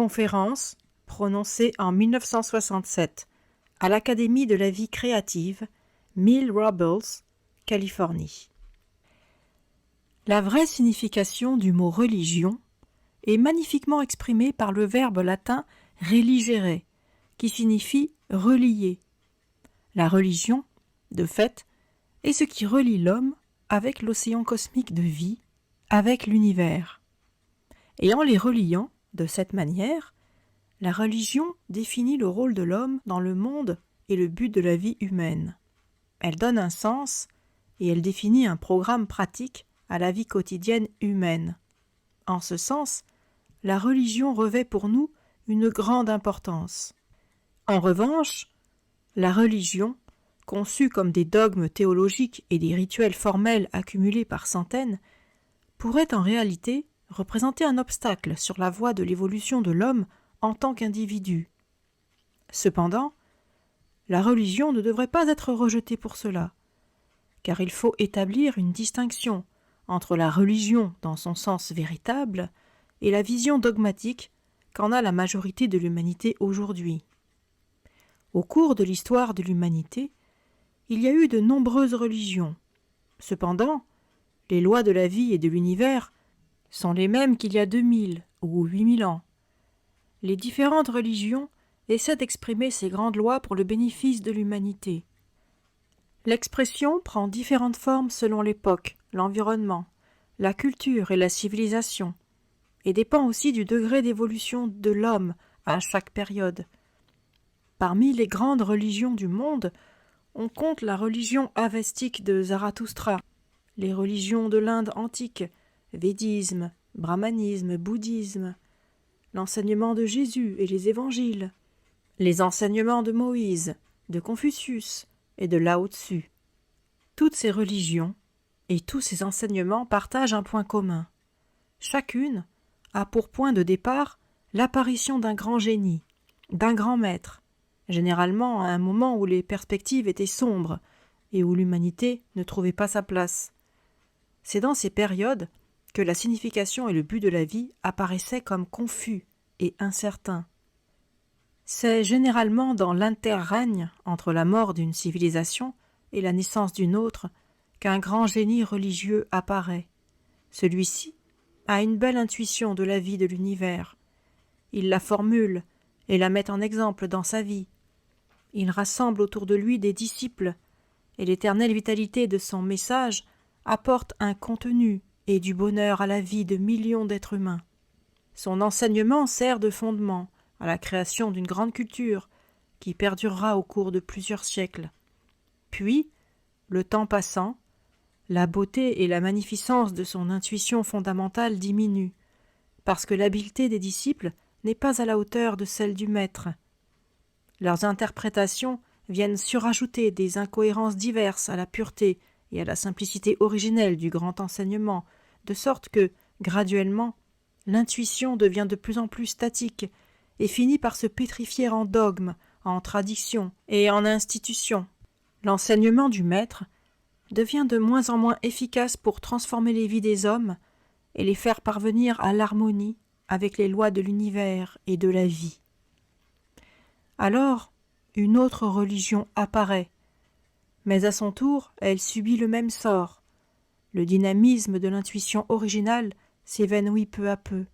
Conférence prononcée en 1967 à l'Académie de la vie créative, Mill Robles, Californie. La vraie signification du mot religion est magnifiquement exprimée par le verbe latin religere, qui signifie relier. La religion, de fait, est ce qui relie l'homme avec l'océan cosmique de vie, avec l'univers. Et en les reliant de cette manière, la religion définit le rôle de l'homme dans le monde et le but de la vie humaine. Elle donne un sens et elle définit un programme pratique à la vie quotidienne humaine. En ce sens, la religion revêt pour nous une grande importance. En revanche, la religion, conçue comme des dogmes théologiques et des rituels formels accumulés par centaines, pourrait en réalité représenter un obstacle sur la voie de l'évolution de l'homme en tant qu'individu. Cependant, la religion ne devrait pas être rejetée pour cela, car il faut établir une distinction entre la religion dans son sens véritable et la vision dogmatique qu'en a la majorité de l'humanité aujourd'hui. Au cours de l'histoire de l'humanité, il y a eu de nombreuses religions. Cependant, les lois de la vie et de l'univers sont les mêmes qu'il y a 2000 ou 8000 ans. Les différentes religions essaient d'exprimer ces grandes lois pour le bénéfice de l'humanité. L'expression prend différentes formes selon l'époque, l'environnement, la culture et la civilisation, et dépend aussi du degré d'évolution de l'homme à chaque période. Parmi les grandes religions du monde, on compte la religion avestique de Zarathustra, les religions de l'Inde antique, védisme, brahmanisme, bouddhisme, l'enseignement de Jésus et les évangiles, les enseignements de Moïse, de Confucius et de Lao Tzu. Toutes ces religions et tous ces enseignements partagent un point commun. Chacune a pour point de départ l'apparition d'un grand génie, d'un grand maître, généralement à un moment où les perspectives étaient sombres et où l'humanité ne trouvait pas sa place. C'est dans ces périodes que la signification et le but de la vie apparaissaient comme confus et incertains. C'est généralement dans l'interrègne entre la mort d'une civilisation et la naissance d'une autre qu'un grand génie religieux apparaît. Celui-ci a une belle intuition de la vie de l'univers. Il la formule et la met en exemple dans sa vie. Il rassemble autour de lui des disciples, et l'éternelle vitalité de son message apporte un contenu et du bonheur à la vie de millions d'êtres humains. Son enseignement sert de fondement à la création d'une grande culture qui perdurera au cours de plusieurs siècles. Puis, le temps passant, la beauté et la magnificence de son intuition fondamentale diminuent, parce que l'habileté des disciples n'est pas à la hauteur de celle du maître. Leurs interprétations viennent surajouter des incohérences diverses à la pureté et à la simplicité originelle du grand enseignement, de sorte que, graduellement, l'intuition devient de plus en plus statique et finit par se pétrifier en dogmes, en traditions et en institutions. L'enseignement du maître devient de moins en moins efficace pour transformer les vies des hommes et les faire parvenir à l'harmonie avec les lois de l'univers et de la vie. Alors, une autre religion apparaît, mais à son tour, elle subit le même sort. Le dynamisme de l'intuition originale s'évanouit peu à peu.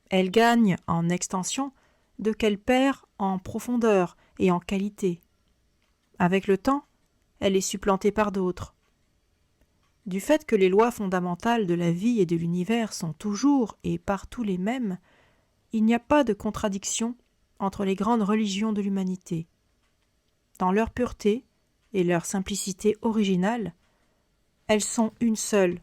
Elle gagne en extension de qu'elle perd en profondeur et en qualité. Avec le temps, elle est supplantée par d'autres. Du fait que les lois fondamentales de la vie et de l'univers sont toujours et partout les mêmes, il n'y a pas de contradiction entre les grandes religions de l'humanité. Dans leur pureté et leur simplicité originale, elles sont une seule,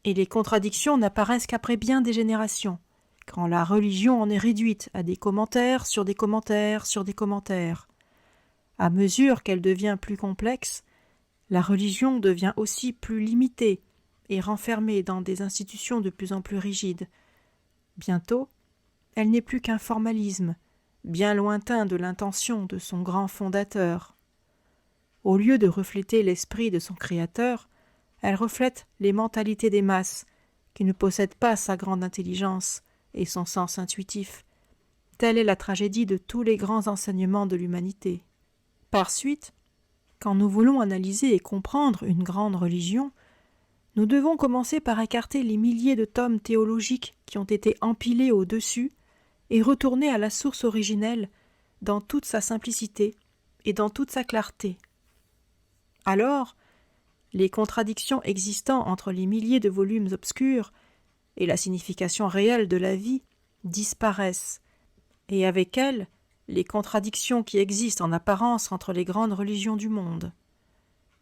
et les contradictions n'apparaissent qu'après bien des générations, quand la religion en est réduite à des commentaires sur des commentaires sur des commentaires. À mesure qu'elle devient plus complexe, la religion devient aussi plus limitée et renfermée dans des institutions de plus en plus rigides. Bientôt, elle n'est plus qu'un formalisme, bien lointain de l'intention de son grand fondateur. Au lieu de refléter l'esprit de son créateur, elle reflète les mentalités des masses, qui ne possèdent pas sa grande intelligence et son sens intuitif, Telle est la tragédie de tous les grands enseignements de l'humanité. Par suite, quand nous voulons analyser et comprendre une grande religion, nous devons commencer par écarter les milliers de tomes théologiques qui ont été empilés au-dessus et retourner à la source originelle dans toute sa simplicité et dans toute sa clarté. Alors, les contradictions existant entre les milliers de volumes obscurs et la signification réelle de la vie disparaissent, et avec elles, les contradictions qui existent en apparence entre les grandes religions du monde.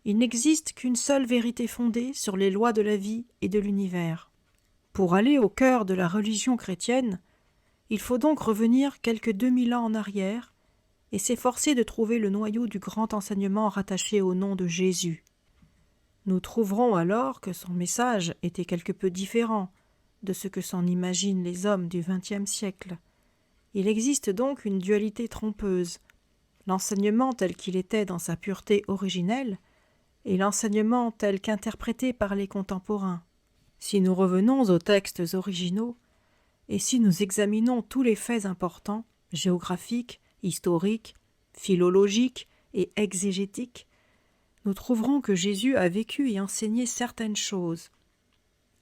Il n'existe qu'une seule vérité fondée sur les lois de la vie et de l'univers. Pour aller au cœur de la religion chrétienne, il faut donc revenir quelques 2000 ans en arrière et s'efforcer de trouver le noyau du grand enseignement rattaché au nom de Jésus. Nous trouverons alors que son message était quelque peu différent de ce que s'en imaginent les hommes du XXe siècle. Il existe donc une dualité trompeuse, l'enseignement tel qu'il était dans sa pureté originelle et l'enseignement tel qu'interprété par les contemporains. Si nous revenons aux textes originaux, et si nous examinons tous les faits importants, géographiques, historiques, philologiques et exégétiques, nous trouverons que Jésus a vécu et enseigné certaines choses.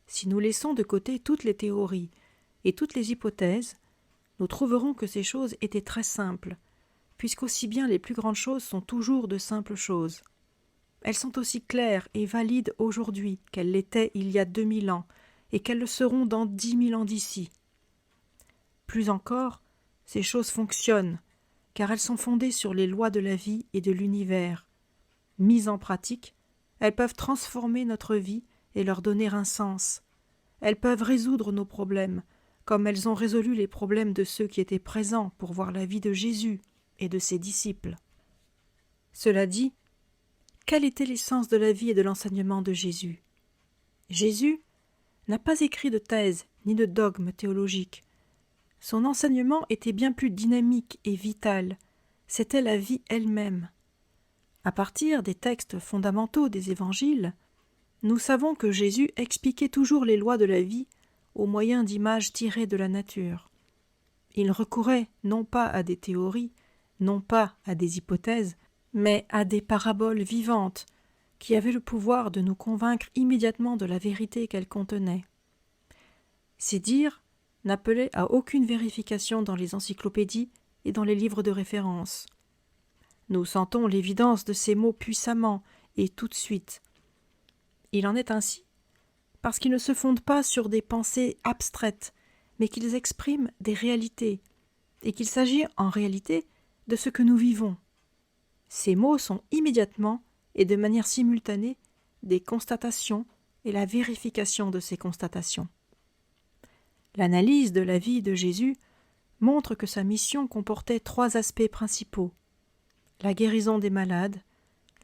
Si nous laissons de côté toutes les théories et toutes les hypothèses, nous trouverons que ces choses étaient très simples, puisqu'aussi bien les plus grandes choses sont toujours de simples choses. Elles sont aussi claires et valides aujourd'hui qu'elles l'étaient il y a 2000 ans, et qu'elles le seront dans 10 000 ans d'ici. Plus encore, ces choses fonctionnent, car elles sont fondées sur les lois de la vie et de l'univers. Mises en pratique, elles peuvent transformer notre vie et leur donner un sens. Elles peuvent résoudre nos problèmes, comme elles ont résolu les problèmes de ceux qui étaient présents pour voir la vie de Jésus et de ses disciples. Cela dit, quel était l'essence de la vie et de l'enseignement de Jésus ? Jésus n'a pas écrit de thèse ni de dogme théologique. Son enseignement était bien plus dynamique et vital. C'était la vie elle-même. À partir des textes fondamentaux des évangiles, nous savons que Jésus expliquait toujours les lois de la vie au moyen d'images tirées de la nature. Il recourait non pas à des théories, non pas à des hypothèses, mais à des paraboles vivantes qui avaient le pouvoir de nous convaincre immédiatement de la vérité qu'elles contenaient. Ces dires n'appelaient à aucune vérification dans les encyclopédies et dans les livres de référence. Nous sentons l'évidence de ces mots puissamment et tout de suite. Il en est ainsi parce qu'ils ne se fondent pas sur des pensées abstraites, mais qu'ils expriment des réalités, et qu'il s'agit en réalité de ce que nous vivons. Ces mots sont immédiatement et de manière simultanée des constatations et la vérification de ces constatations. L'analyse de la vie de Jésus montre que sa mission comportait 3 aspects principaux: la guérison des malades,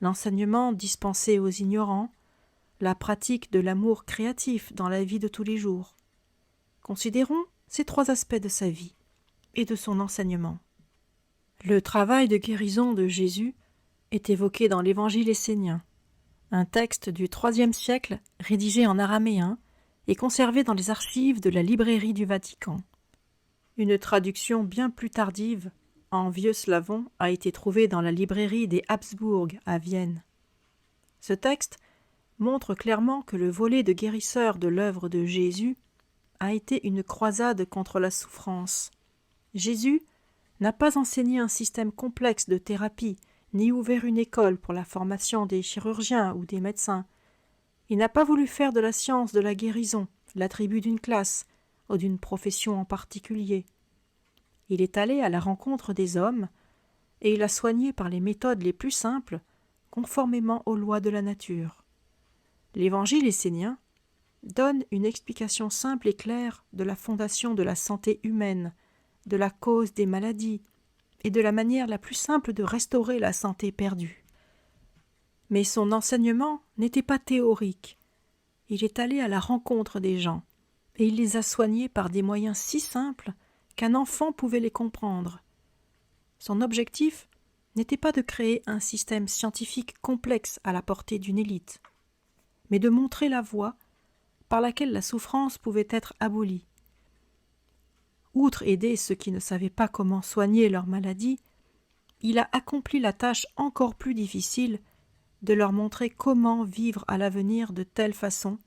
l'enseignement dispensé aux ignorants, la pratique de l'amour créatif dans la vie de tous les jours. Considérons ces 3 aspects de sa vie et de son enseignement. Le travail de guérison de Jésus est évoqué dans l'Évangile essénien, un texte du IIIe siècle rédigé en araméen et conservé dans les archives de la librairie du Vatican. Une traduction bien plus tardive, en vieux slavon, a été trouvée dans la librairie des Habsbourg à Vienne. Ce texte montre clairement que le volet de guérisseur de l'œuvre de Jésus a été une croisade contre la souffrance. Jésus n'a pas enseigné un système complexe de thérapie, ni ouvert une école pour la formation des chirurgiens ou des médecins. Il n'a pas voulu faire de la science de la guérison l'attribut d'une classe ou d'une profession en particulier. Il est allé à la rencontre des hommes et il a soigné par les méthodes les plus simples, conformément aux lois de la nature. L'Évangile essénien donne une explication simple et claire de la fondation de la santé humaine, de la cause des maladies et de la manière la plus simple de restaurer la santé perdue. Mais son enseignement n'était pas théorique. Il est allé à la rencontre des gens et il les a soignés par des moyens si simples qu'un enfant pouvait les comprendre. Son objectif n'était pas de créer un système scientifique complexe à la portée d'une élite, mais de montrer la voie par laquelle la souffrance pouvait être abolie. outre aider ceux qui ne savaient pas comment soigner leur maladie, il a accompli la tâche encore plus difficile de leur montrer comment vivre à l'avenir de telle façon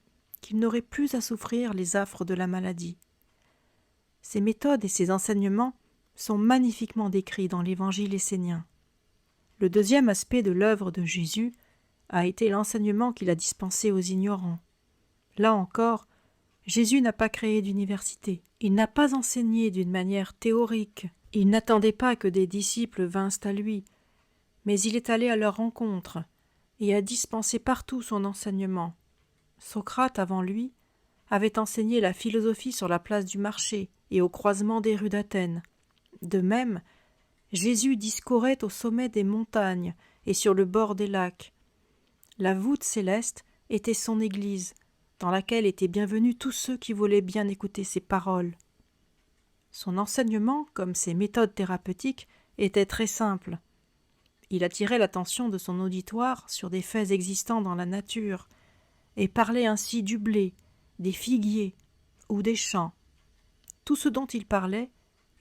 qu'ils n'auraient plus à souffrir les affres de la maladie. Ces méthodes et ces enseignements sont magnifiquement décrits dans l'Évangile essénien. Le deuxième aspect de l'œuvre de Jésus a été l'enseignement qu'il a dispensé aux ignorants. Là encore, Jésus n'a pas créé d'université, il n'a pas enseigné d'une manière théorique, il n'attendait pas que des disciples vinssent à lui, mais il est allé à leur rencontre et a dispensé partout son enseignement. Socrate, avant lui, avait enseigné la philosophie sur la place du marché et au croisement des rues d'Athènes. De même, Jésus discourait au sommet des montagnes et sur le bord des lacs. La voûte céleste était son Église, dans laquelle étaient bienvenus tous ceux qui voulaient bien écouter ses paroles. Son enseignement, comme ses méthodes thérapeutiques, était très simple. Il attirait l'attention de son auditoire sur des faits existants dans la nature, et parlait ainsi du blé, des figuiers ou des champs. Tout ce dont il parlait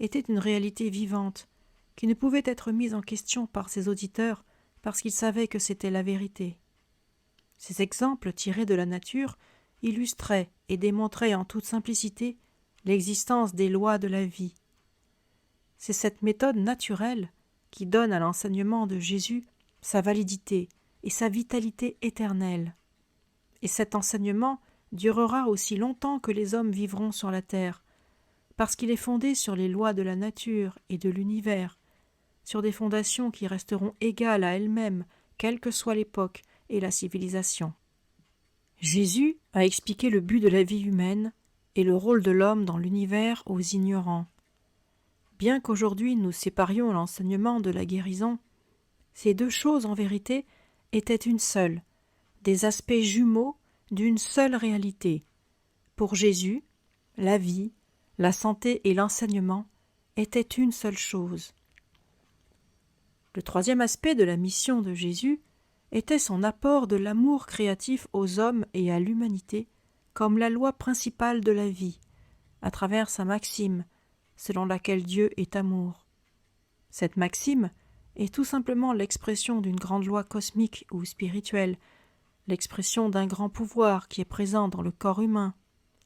était une réalité vivante, qui ne pouvait être mise en question par ses auditeurs parce qu'ils savaient que c'était la vérité. Ces exemples tirés de la nature illustraient et démontraient en toute simplicité l'existence des lois de la vie. C'est cette méthode naturelle qui donne à l'enseignement de Jésus sa validité et sa vitalité éternelle. Et cet enseignement durera aussi longtemps que les hommes vivront sur la terre, parce qu'il est fondé sur les lois de la nature et de l'univers, sur des fondations qui resteront égales à elles-mêmes, quelle que soit l'époque et la civilisation. Jésus a expliqué le but de la vie humaine et le rôle de l'homme dans l'univers aux ignorants. Bien qu'aujourd'hui nous séparions l'enseignement de la guérison, ces deux choses en vérité étaient une seule, des aspects jumeaux d'une seule réalité. Pour Jésus, la vie, la santé et l'enseignement étaient une seule chose. Le troisième aspect de la mission de Jésus était son apport de l'amour créatif aux hommes et à l'humanité comme la loi principale de la vie, à travers sa maxime, selon laquelle Dieu est amour. Cette maxime est tout simplement l'expression d'une grande loi cosmique ou spirituelle, l'expression d'un grand pouvoir qui est présent dans le corps humain,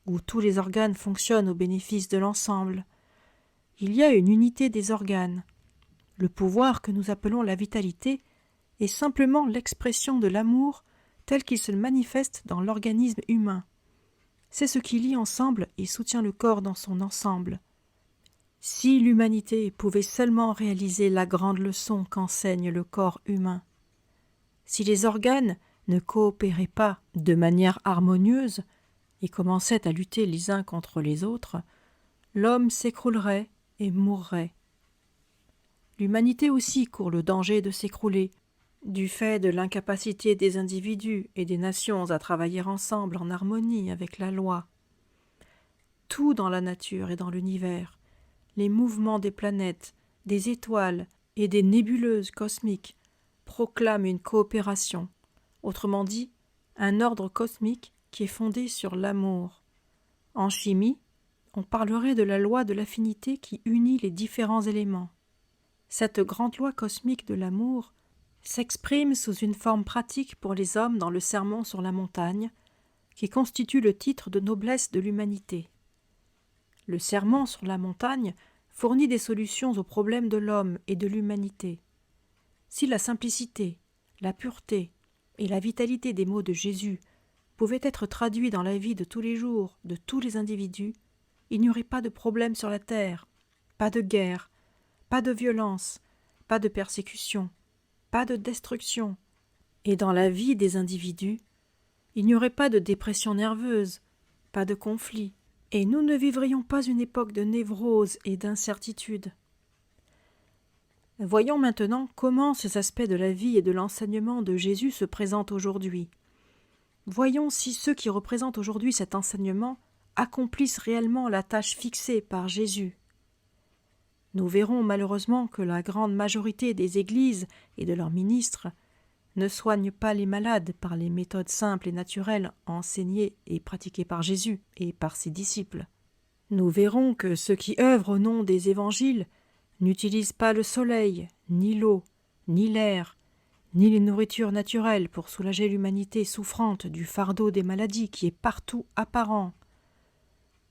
où tous les organes fonctionnent au bénéfice de l'ensemble. Il y a une unité des organes. Le pouvoir que nous appelons la vitalité est simplement l'expression de l'amour tel qu'il se manifeste dans l'organisme humain. C'est ce qui lie ensemble et soutient le corps dans son ensemble. Si l'humanité pouvait seulement réaliser la grande leçon qu'enseigne le corps humain, si les organes ne coopéraient pas de manière harmonieuse et commençaient à lutter les uns contre les autres, l'homme s'écroulerait et mourrait. L'humanité aussi court le danger de s'écrouler, du fait de l'incapacité des individus et des nations à travailler ensemble en harmonie avec la loi. Tout dans la nature et dans l'univers, les mouvements des planètes, des étoiles et des nébuleuses cosmiques proclament une coopération, autrement dit, un ordre cosmique qui est fondé sur l'amour. En chimie, on parlerait de la loi de l'affinité qui unit les différents éléments. Cette grande loi cosmique de l'amour s'exprime sous une forme pratique pour les hommes dans le Sermon sur la montagne, qui constitue le titre de noblesse de l'humanité. Le Sermon sur la montagne fournit des solutions aux problèmes de l'homme et de l'humanité. Si la simplicité, la pureté et la vitalité des mots de Jésus pouvaient être traduits dans la vie de tous les jours de tous les individus, il n'y aurait pas de problème sur la terre, pas de guerre, pas de violence, pas de persécution, pas de destruction. Et dans la vie des individus, il n'y aurait pas de dépression nerveuse, pas de conflit, et nous ne vivrions pas une époque de névrose et d'incertitude. Voyons maintenant comment ces aspects de la vie et de l'enseignement de Jésus se présentent aujourd'hui. Voyons si ceux qui représentent aujourd'hui cet enseignement accomplissent réellement la tâche fixée par Jésus. Nous verrons malheureusement que la grande majorité des églises et de leurs ministres ne soignent pas les malades par les méthodes simples et naturelles enseignées et pratiquées par Jésus et par ses disciples. Nous verrons que ceux qui œuvrent au nom des évangiles n'utilisent pas le soleil, ni l'eau, ni l'air, ni les nourritures naturelles pour soulager l'humanité souffrante du fardeau des maladies qui est partout apparent.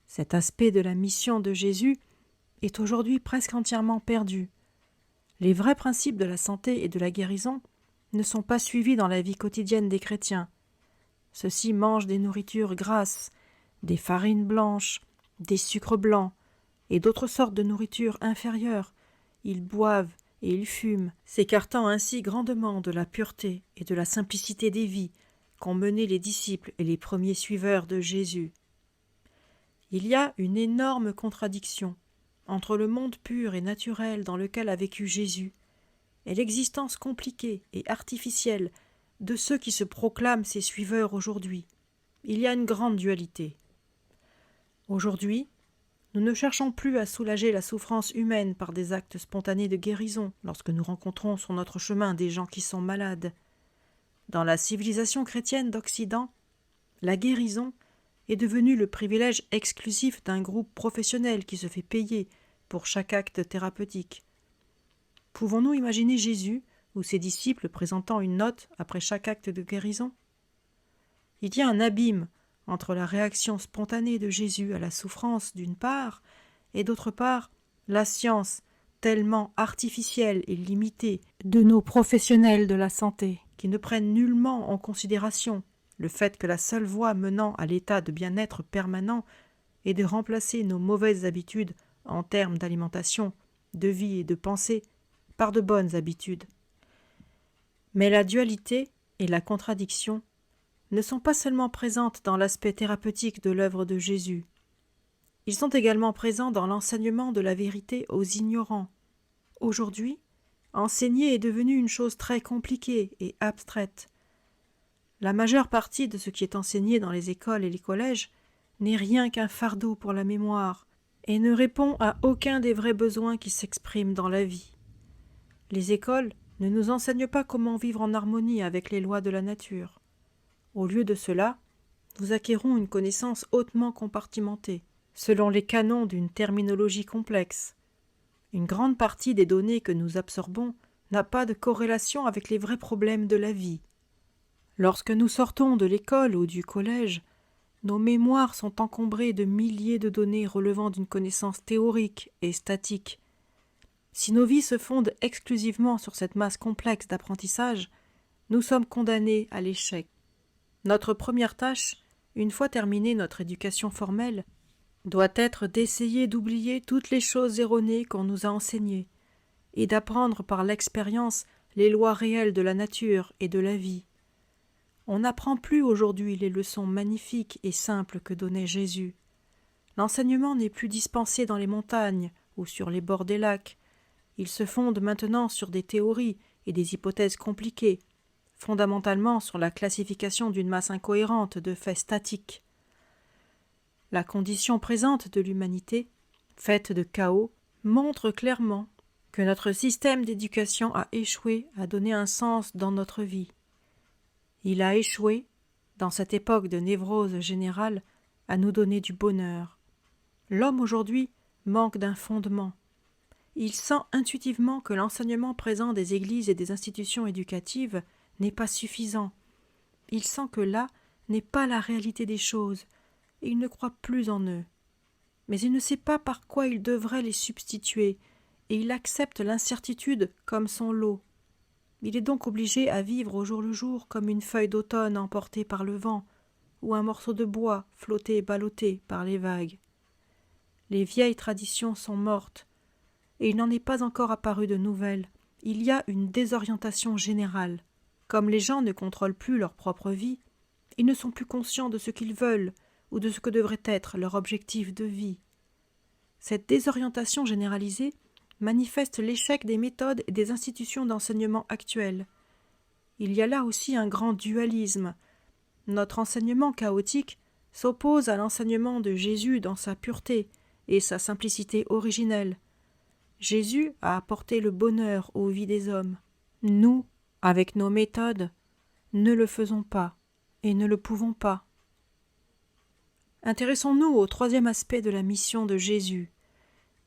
Cet aspect de la mission de Jésus est aujourd'hui presque entièrement perdu. Les vrais principes de la santé et de la guérison ne sont pas suivis dans la vie quotidienne des chrétiens. Ceux-ci mangent des nourritures grasses, des farines blanches, des sucres blancs et d'autres sortes de nourriture inférieures. Ils boivent et ils fument, s'écartant ainsi grandement de la pureté et de la simplicité des vies qu'ont menées les disciples et les premiers suiveurs de Jésus. Il y a une énorme contradiction entre le monde pur et naturel dans lequel a vécu Jésus et l'existence compliquée et artificielle de ceux qui se proclament ses suiveurs aujourd'hui. Il y a une grande dualité. Aujourd'hui, nous ne cherchons plus à soulager la souffrance humaine par des actes spontanés de guérison lorsque nous rencontrons sur notre chemin des gens qui sont malades. Dans la civilisation chrétienne d'Occident, la guérison est devenue le privilège exclusif d'un groupe professionnel qui se fait payer pour chaque acte thérapeutique. Pouvons-nous imaginer Jésus ou ses disciples présentant une note après chaque acte de guérison? Il y a un abîme entre la réaction spontanée de Jésus à la souffrance d'une part, et d'autre part, la science tellement artificielle et limitée de nos professionnels de la santé, qui ne prennent nullement en considération le fait que la seule voie menant à l'état de bien-être permanent est de remplacer nos mauvaises habitudes en termes d'alimentation, de vie et de pensée par de bonnes habitudes. Mais la dualité et la contradiction ne sont pas seulement présentes dans l'aspect thérapeutique de l'œuvre de Jésus. Ils sont également présents dans l'enseignement de la vérité aux ignorants. Aujourd'hui, enseigner est devenu une chose très compliquée et abstraite. La majeure partie de ce qui est enseigné dans les écoles et les collèges n'est rien qu'un fardeau pour la mémoire et ne répond à aucun des vrais besoins qui s'expriment dans la vie. Les écoles ne nous enseignent pas comment vivre en harmonie avec les lois de la nature. Au lieu de cela, nous acquérons une connaissance hautement compartimentée, selon les canons d'une terminologie complexe. Une grande partie des données que nous absorbons n'a pas de corrélation avec les vrais problèmes de la vie. Lorsque nous sortons de l'école ou du collège, nos mémoires sont encombrées de milliers de données relevant d'une connaissance théorique et statique. Si nos vies se fondent exclusivement sur cette masse complexe d'apprentissage, nous sommes condamnés à l'échec. Notre première tâche, une fois terminée notre éducation formelle, doit être d'essayer d'oublier toutes les choses erronées qu'on nous a enseignées et d'apprendre par l'expérience les lois réelles de la nature et de la vie. On n'apprend plus aujourd'hui les leçons magnifiques et simples que donnait Jésus. L'enseignement n'est plus dispensé dans les montagnes ou sur les bords des lacs. Il se fonde maintenant sur des théories et des hypothèses compliquées, fondamentalement sur la classification d'une masse incohérente de faits statiques. La condition présente de l'humanité, faite de chaos, montre clairement que notre système d'éducation a échoué à donner un sens dans notre vie. Il a échoué, dans cette époque de névrose générale, à nous donner du bonheur. L'homme aujourd'hui manque d'un fondement. Il sent intuitivement que l'enseignement présent des églises et des institutions éducatives n'est pas suffisant. Il sent que là n'est pas la réalité des choses, et il ne croit plus en eux. Mais il ne sait pas par quoi il devrait les substituer, et il accepte l'incertitude comme son lot. Il est donc obligé à vivre au jour le jour comme une feuille d'automne emportée par le vent, ou un morceau de bois flotté et ballotté par les vagues. Les vieilles traditions sont mortes, et il n'en est pas encore apparu de nouvelles. Il y a une désorientation générale. Comme les gens ne contrôlent plus leur propre vie, ils ne sont plus conscients de ce qu'ils veulent ou de ce que devrait être leur objectif de vie. Cette désorientation généralisée manifeste l'échec des méthodes et des institutions d'enseignement actuelles. Il y a là aussi un grand dualisme. Notre enseignement chaotique s'oppose à l'enseignement de Jésus dans sa pureté et sa simplicité originelle. Jésus a apporté le bonheur aux vies des hommes. Nous, avec nos méthodes, ne le faisons pas et ne le pouvons pas. Intéressons-nous au troisième aspect de la mission de Jésus,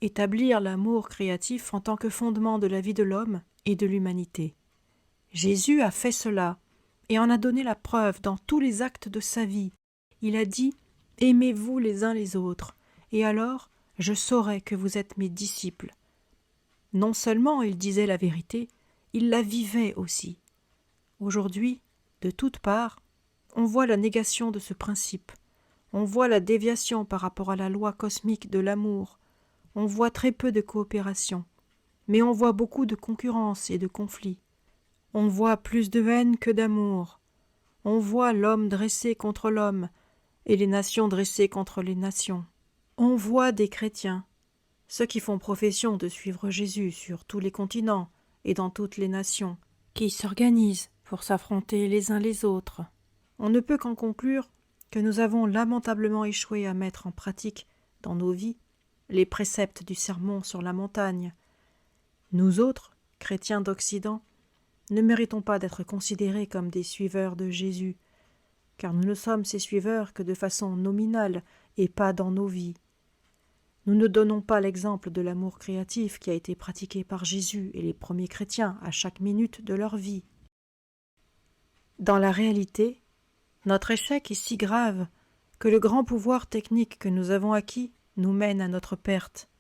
établir l'amour créatif en tant que fondement de la vie de l'homme et de l'humanité. Jésus a fait cela et en a donné la preuve dans tous les actes de sa vie. Il a dit « Aimez-vous les uns les autres, et alors je saurai que vous êtes mes disciples. » Non seulement il disait la vérité, il la vivait aussi. Aujourd'hui, de toutes parts, on voit la négation de ce principe. On voit la déviation par rapport à la loi cosmique de l'amour. On voit très peu de coopération, mais on voit beaucoup de concurrence et de conflits. On voit plus de haine que d'amour. On voit l'homme dressé contre l'homme et les nations dressées contre les nations. On voit des chrétiens, ceux qui font profession de suivre Jésus sur tous les continents et dans toutes les nations, qui s'organisent pour s'affronter les uns les autres. On ne peut qu'en conclure que nous avons lamentablement échoué à mettre en pratique dans nos vies les préceptes du sermon sur la montagne. Nous autres, chrétiens d'Occident, ne méritons pas d'être considérés comme des suiveurs de Jésus, car nous ne sommes ses suiveurs que de façon nominale et pas dans nos vies. Nous ne donnons pas l'exemple de l'amour créatif qui a été pratiqué par Jésus et les premiers chrétiens à chaque minute de leur vie. Dans la réalité, notre échec est si grave que le grand pouvoir technique que nous avons acquis nous mène à notre perte.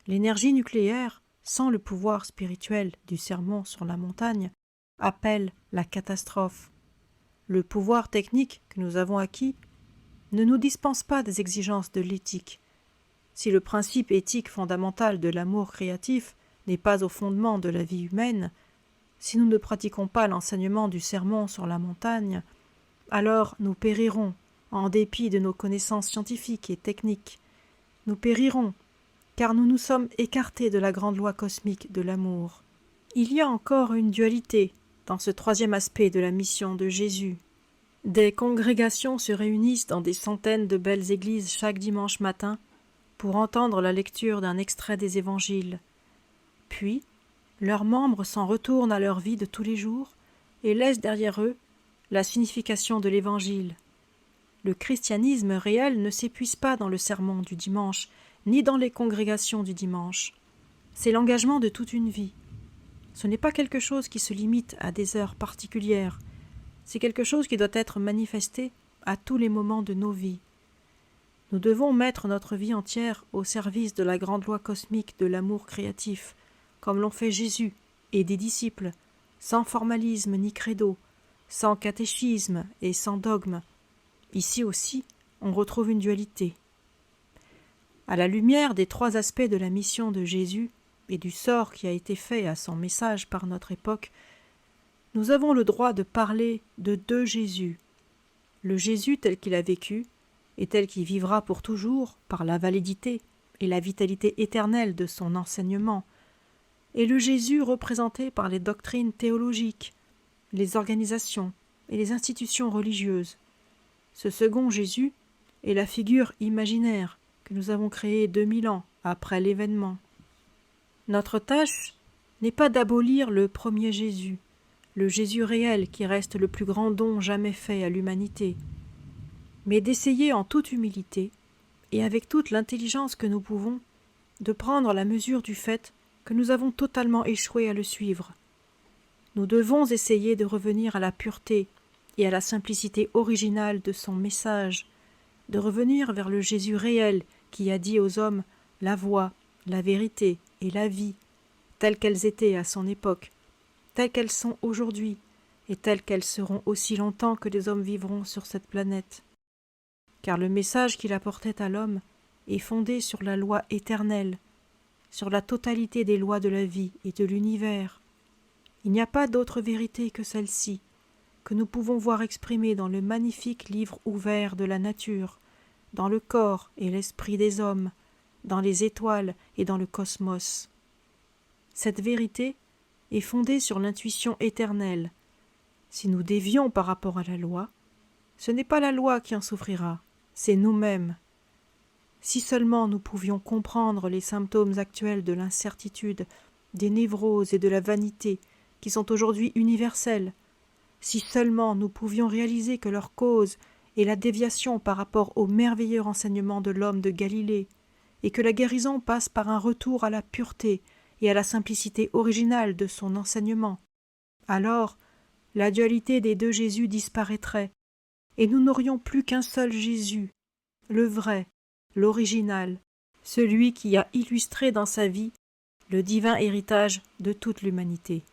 L'énergie nucléaire, sans le pouvoir spirituel du sermon sur la montagne, appelle la catastrophe. Le pouvoir technique que nous avons acquis ne nous dispense pas des exigences de l'éthique. Si le principe éthique fondamental de l'amour créatif n'est pas au fondement de la vie humaine, si nous ne pratiquons pas l'enseignement du sermon sur la montagne, alors nous périrons en dépit de nos connaissances scientifiques et techniques. Nous périrons, car nous nous sommes écartés de la grande loi cosmique de l'amour. Il y a encore une dualité dans ce troisième aspect de la mission de Jésus. Des congrégations se réunissent dans des centaines de belles églises chaque dimanche matin pour entendre la lecture d'un extrait des évangiles. Puis, leurs membres s'en retournent à leur vie de tous les jours et laissent derrière eux la signification de l'évangile. Le christianisme réel ne s'épuise pas dans le sermon du dimanche, ni dans les congrégations du dimanche. C'est l'engagement de toute une vie. Ce n'est pas quelque chose qui se limite à des heures particulières. C'est quelque chose qui doit être manifesté à tous les moments de nos vies. Nous devons mettre notre vie entière au service de la grande loi cosmique de l'amour créatif, comme l'ont fait Jésus et des disciples, sans formalisme ni credo, sans catéchisme et sans dogme. Ici aussi, on retrouve une dualité. À la lumière des trois aspects de la mission de Jésus et du sort qui a été fait à son message par notre époque, nous avons le droit de parler de deux Jésus. Le Jésus tel qu'il a vécu et tel qu'il vivra pour toujours par la validité et la vitalité éternelle de son enseignement, et le Jésus représenté par les doctrines théologiques, les organisations et les institutions religieuses. Ce second Jésus est la figure imaginaire que nous avons créée 2000 ans après l'événement. Notre tâche n'est pas d'abolir le premier Jésus, le Jésus réel qui reste le plus grand don jamais fait à l'humanité, mais d'essayer en toute humilité et avec toute l'intelligence que nous pouvons de prendre la mesure du fait que nous avons totalement échoué à le suivre. Nous devons essayer de revenir à la pureté et à la simplicité originale de son message, de revenir vers le Jésus réel qui a dit aux hommes la voie, la vérité et la vie, telles qu'elles étaient à son époque, telles qu'elles sont aujourd'hui et telles qu'elles seront aussi longtemps que les hommes vivront sur cette planète. Car le message qu'il apportait à l'homme est fondé sur la loi éternelle, sur la totalité des lois de la vie et de l'univers. Il n'y a pas d'autre vérité que celle-ci, que nous pouvons voir exprimée dans le magnifique livre ouvert de la nature, dans le corps et l'esprit des hommes, dans les étoiles et dans le cosmos. Cette vérité est fondée sur l'intuition éternelle. Si nous dévions par rapport à la loi, ce n'est pas la loi qui en souffrira, c'est nous-mêmes. Si seulement nous pouvions comprendre les symptômes actuels de l'incertitude, des névroses et de la vanité qui sont aujourd'hui universelles, si seulement nous pouvions réaliser que leur cause et la déviation par rapport au merveilleux renseignement de l'homme de Galilée, et que la guérison passe par un retour à la pureté et à la simplicité originale de son enseignement, alors la dualité des deux Jésus disparaîtrait, et nous n'aurions plus qu'un seul Jésus, le vrai, l'original, celui qui a illustré dans sa vie le divin héritage de toute l'humanité.